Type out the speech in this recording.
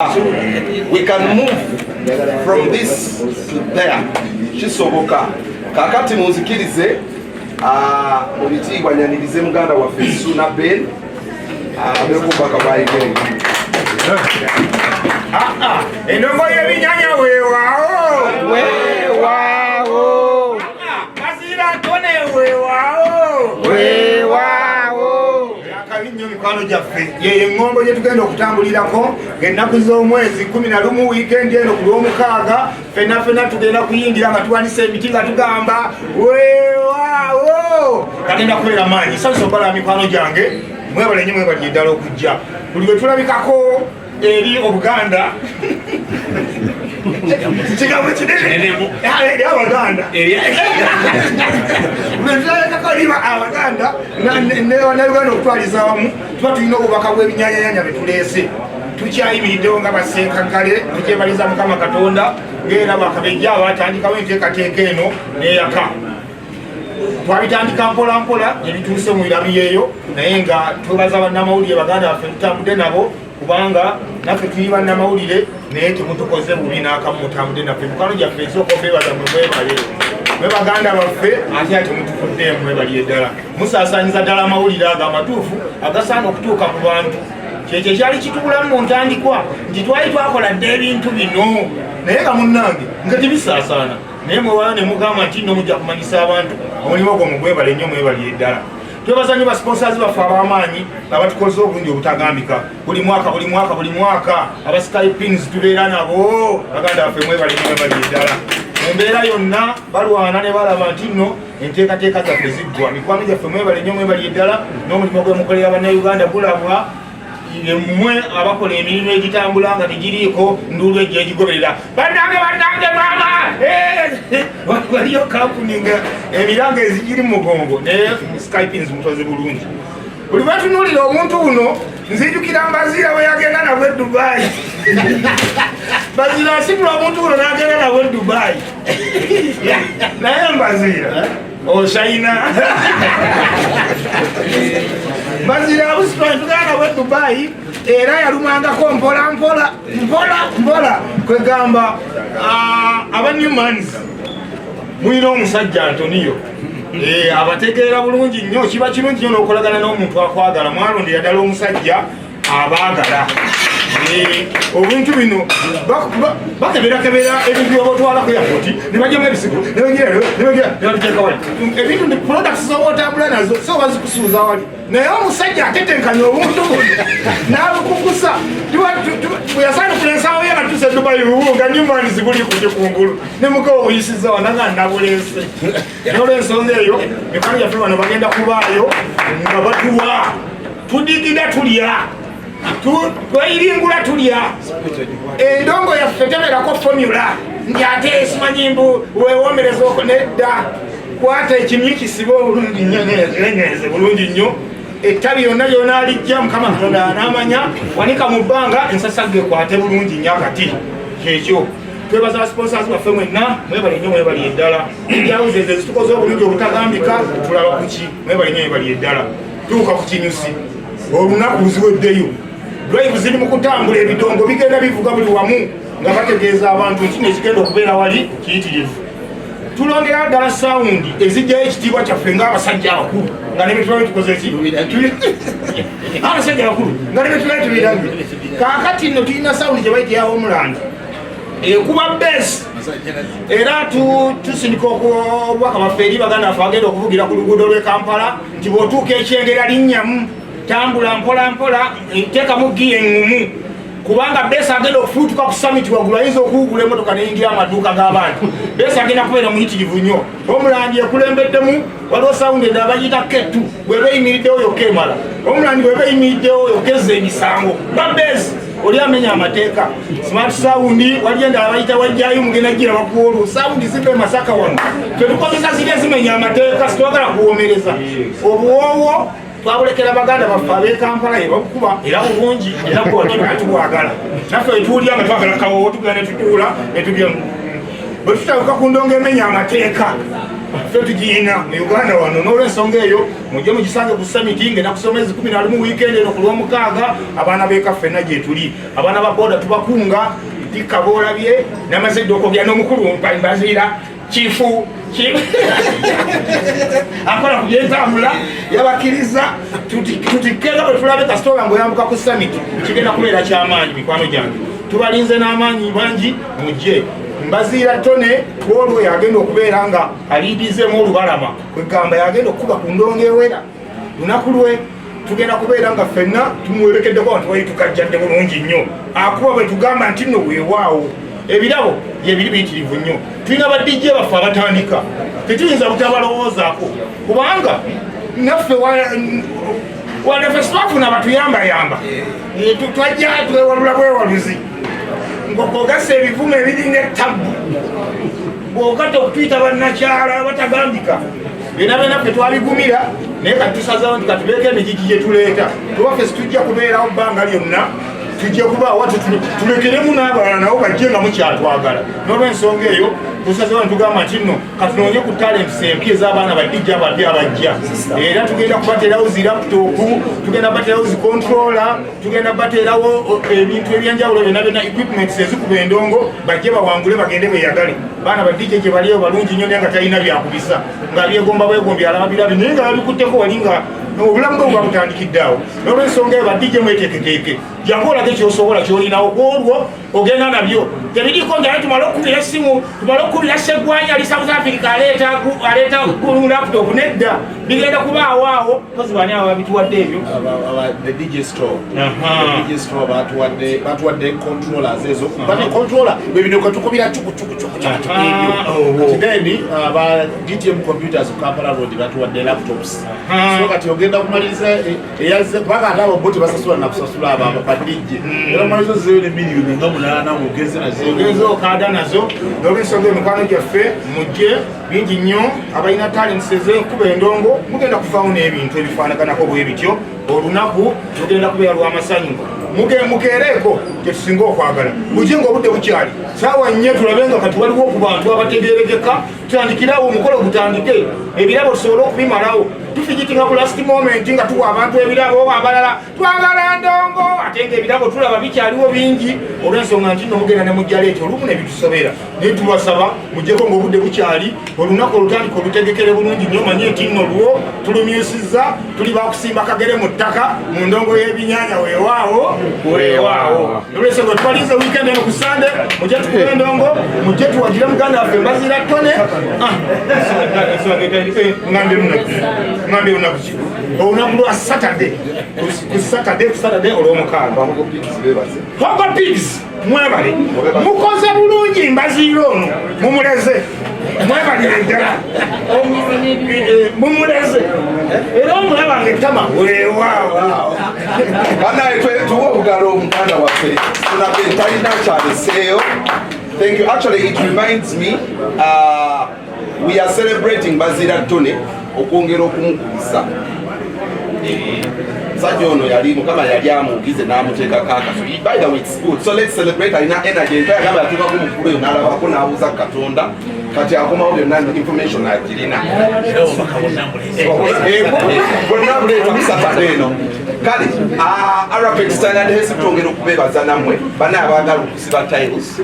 We can move from this to there. Kisoboka. Kakati munzikirize obitiibwanyanirize muganda waffe Suna Ben abekubaka bayigere. Endongo y'ebinyanya weewaawo. Weewaawo. Kazira tone weewaawo. Weewaawo. Akabinnyo mikwano gyaffe ye ngombo gye tugenda okutambulirako ng'ennaku z'omwezi 11 wiikendi eno ku Lwomukaaga ffenna tugenda kuyingira nga tuwanise emiti nga tugamba weewaawo. Kagenda kubeera maanyi. Sanyusa obbala mikwano gyange mwebale nnyo mwebali ddala okujja. Buli lwe tulabikako eri Obuganda kigambo kinene eri Abaganda Abaganda n'Uganda okutwaliza awamu tuba tulina obubaka bw'ebinyanyanya bye tuleese. Tukyayimiriddewo nga basenkaggale tukyebaliza Mukama Katonda ng'era bakabejja abatandikawo enteekateeka eno n'eyaka. Twabitandika mpola mpola ebituuse mu birabi eyo naye nga twebaza bannamawulire Baganda baffe tutambudde nabo kubanga naffe tuli bannamawulire naye temutukoze bubi n'akamu mutambudde naffe. Mikwano gyaffe esooka okwebaza mwebale mwe Baganda baffe ate ate mutufuddeemu mwebali eddala. Musaasaanyiza ddala amawulire ago amatuufu agasaana okutuuka ku bantu. Kyekyo kyali kitubulamu mu ntandikwa nti twali twakola dde ebintu bino naye nga munnange nga tebisaasaana. Naye mwewala ne mugamba nti nno mujja kumanyisa abantu omulimu ogwo mugwebale nnyo mwebali eddala. Twebaza nnyo basponsors baffe ab'amaanyi abatukoze obulungi obutagambika buli mwaka aba Skypins tubeera nabo. Baganda baffe mwebali nnyo mwebali eddala. Mu mbeera yonna balwana ne balaba nti nno enteekateeka zaffe ziggwa. Mikwano gyaffe mwebali nnyo mwebali eddala n'omulimu gwe mukolera bannayuganda gulabwa. Mmwe abakola emirimu egitambula nga tegiriiko nduulu ejja egigoberera bannange maama waliyo kampuni nga emiranga ezigiri mu mugongo naye Skypins mutoze bulungi. Buli batunuulira omuntu uno nzijukira Mbazira bwe yagenda nabwe Dubai. Mbazira asibula omuntu uno n'agenda nabwe Dubai naye Mbazira oshayina Mbazira abusitwa tugenda nabwe Dubai era yalumangako mpola kwegamba aba Newmans mulina omusajja Antonio abategeera bulungi nnyo. Kiba kirungi nnyo n'okolagana n'omuntu akwagala mwalondera ddala omusajja abaagala. Obintu bino bakeberakebera ebintu by'obatwalako yakoti ne bajjamu ebisigo nebabiteeka wali. Ebintu ndi products z'obaotambula nazo so bazikusuuza wali naye omusajja atetenkanya obuntu buno n'abukukusa. Yasaana okula ensawo ye nga tuuse Dubai nga Newmans buli kujja kungulu ne mukawo obuyisiza wana nga nabuleese. N'olw'ensonga eyo mikwano gyaffe bano bagenda kubaayo nga batuwa tudigida tulya twayiringula tulya. Endongo yaffe tebeerako formula nti ate simanyi mbu weewomereza oko nedda. Kwata ekimyu kisibe obulungi nnyo nenyeze bulungi nnyo. Ettabi yonna lyona alijja Mukama Katonda n'amanya wanika mu bbanga ensasagge ekwate bulungi nnyo akati. Kyekyo twebaza sponsors baffe mwenna mwebali nnyo mwebali eddala. Enjawuzo ezo zitukoze obulungi obutagambika tulaba ku ki mwebali nnyo mwebali eddala. Tuuka ku kinyusi olunaku luziweddeyo. Drive ziri mu kutambula ebidongo bigenda bivuga buli wamu nga bategeeza abantu nti nekigenda okubeera wali kiyitirivu. Tulondera ddala sawundi ezijjayo ekitiibwa kyaffe ng'abasajja abakulu nga ne betulabe tukoze ki abasajja abakulu nga ne betulabe tubirabye. Kaakati nno tulina sawundi gye bayita ya Homeland ekuba besi era tusindika obubaka baffe eri Baganda baffe bagenda okuvugira ku luguudo lw'e Kampala nti bw'otuuka ekyengera linnyamu tambula mpola mpola teekamu giya eŋŋumu kubanga besi agenda okufuutuka ku summit waggulu ayinza okuwugula emmotoka n'eyingira amaduuka g'abantu. Besi agenda kubeera muyitirivu nnyo. Homeland ekulembeddemu waliwo sawundi endala bagiyita kettu bw'eba eyimiriddewo yokka emala. Homeland bw'eba eyimiriddewo yokka ezza emisango ba besi oli amenya amateeka. Smart sawundi wali endala bayita wajjayo mugenda giraba kuwolu sawundi ziva Masaka wano tetukozesa ziri ezimenya amateeka sitwagala kuwomereza. Obuwoowo twabulekera Baganda baffe ab'e Kampala ebakukuba era bulungi era tubwagala. Naffe wetuwulira nga twagala kawowo tugenda ne tutuula ne tugya bwe tutawuka ku ndongo emenya amateeka ffe tugiina mu Uganda wano n'olw'ensonga eyo mujje mugisange ku summit ngenda kusoma ezi 11 weekend eno ku lw'omukaaga abaana b'eka ffenna gye tuli abaana ba boda tubakunga dikka boolabye namaze dde okwogera n'omukulu Mbaziira kifu akola ku byentambula yabakkiriza tutikkeera bwe tulabe kasitola ng'oyambuka ku summit kigenda kubeera ky'amaanyi mikwano gyange tubalinze n'amaanyi mangi mujje Mbaziira Tone olwo yagenda okubeera nga aliidizeemu olubalama kwegamba yagenda okukuba ku ndongo ewera lunaku lwe tugenda kubeera nga ffenna tumuwerekeddeko abantu bali tukajjadde bulungi nnyo akuba bwe tugamba nti nno weewaawo ebirabo byebiri biyitirivu nnyo tulina badijje baffe abatandika tetuyinza butabalowoozaako kubanga naffe wanaffe sitwafuna batuyambayamba twajja twewalula bwewaluzi ng'ogasa ebivumu ebiringa ettabu bw'ogatta okutuyita bannakyala batagambika byonna ffe twabigumira naye kati tusazawo nti katubeeko emigigi gye tuleeta tubaffe situjja kubeerawo bbanga lyonna tujje kubaawa tulekeremu n'abalala nabo bajje nga mukyatwagala n'olw'ensonga eyo tusazewo netugamba nti nno katunoonye ku talents empya ez'abaana badijja abapya abajja era tugenda kubateerawo zi laputopu tugenda bateerawo zi controla tugenda bateerawo ebintu ebyenjawulo byonna byonna equipments ezikuba endongo bajje bawangule bagende beyagale baana badijja gye baliyo balungi nnyo naye nga talina byakubisa nga byegomba bwegombi alaba birabi naye nga babikutteko wali nga obulamu bwe buba butandikiddeawo n'olw'ensonga eyo badijje mweteeketeeke jangu olage kyosobola kyolinawo kwolwo ogenda nabyo tebiriko nti ate tumale okukubira essimu tumale okukubira Sseggwanya ali South Africa aleeta laptop nedda bigenda kubaawo kozi bani abo babituwadde ebyo the DJ store batuwadde controllers ezo bane controller bebino katukubira then aba DTM computers ku Kampala Road batuwadde laptops so kati ogenda kumaliriza eyaze kubanga ate abo boti basasula nakusasula abo badijje era malizo zeyo ne miliyoni nga munana mugeze okada nazo n'olw'ensonga emikwano gyaffe mujje bingi nnyo abalina talents ez'enkuba endongo mugenda kuvaawo n'ebintu ebifaanaganako bwe bityo olunaku lugenda kubeera lw'amasanyu mukeereeko kyetusinga okwagala mujje ng'obudde bukyali saawa nnyo tulabe nga kati waliwo ku bantu abategeerekeka tutandikirawo omukolo gutandike ebirabo tusobole okubimalawo tufigitinga ku last moment nga tuwa abantu ebirabo abalala twagala ndongo ate ng'ebirabo tulaba bikyaliwo bingi olw'ensonga nti nomugenda ne mujja leeta olumu ne bitusobera naye tubasaba mujjeko ng'obudde bukyali olunaku olutandika olutegekere bulungi nnyo manye nti nno lwo tulumyusizza tuli bakusimba kagere mu ttaka mu ndongo y'ebinyaanya weewaawo olw'ensonga tubalize weekend eno ku Sande mujje tukuba endongo mujje tuwagire muganda waffe Mbaziira Tone ngambe lunaku ki olunaku lwa Saturday ku Saturday olw'omukaaga Hogo Pigs mwebale mukoze bulungi Mbaziira ono mumuleze mwebalire ddala mumuleze era omulaba ng'ettama weewaawo banaye tuwa obugalo omuganda waffe tulabe talina kyaleseeyo. Thank you. Actually, it reminds me, we are celebrating Mbaziira Tone okwongera okumukubisa Sajono yali mukama yali amugize n'amuteeka kaakaso. By the way, it's good. So let's celebrate. Alina energy. Ntaya gamba yatuuka ku mukulu oyo n'alabako n'abuuza Katonda kati akomawo byonna information agirina. Bonna buleeta ku Saturday eno. Kale Arabic Standard Hesi twongera okubeebaza nammwe bana abaagala okusiba tiles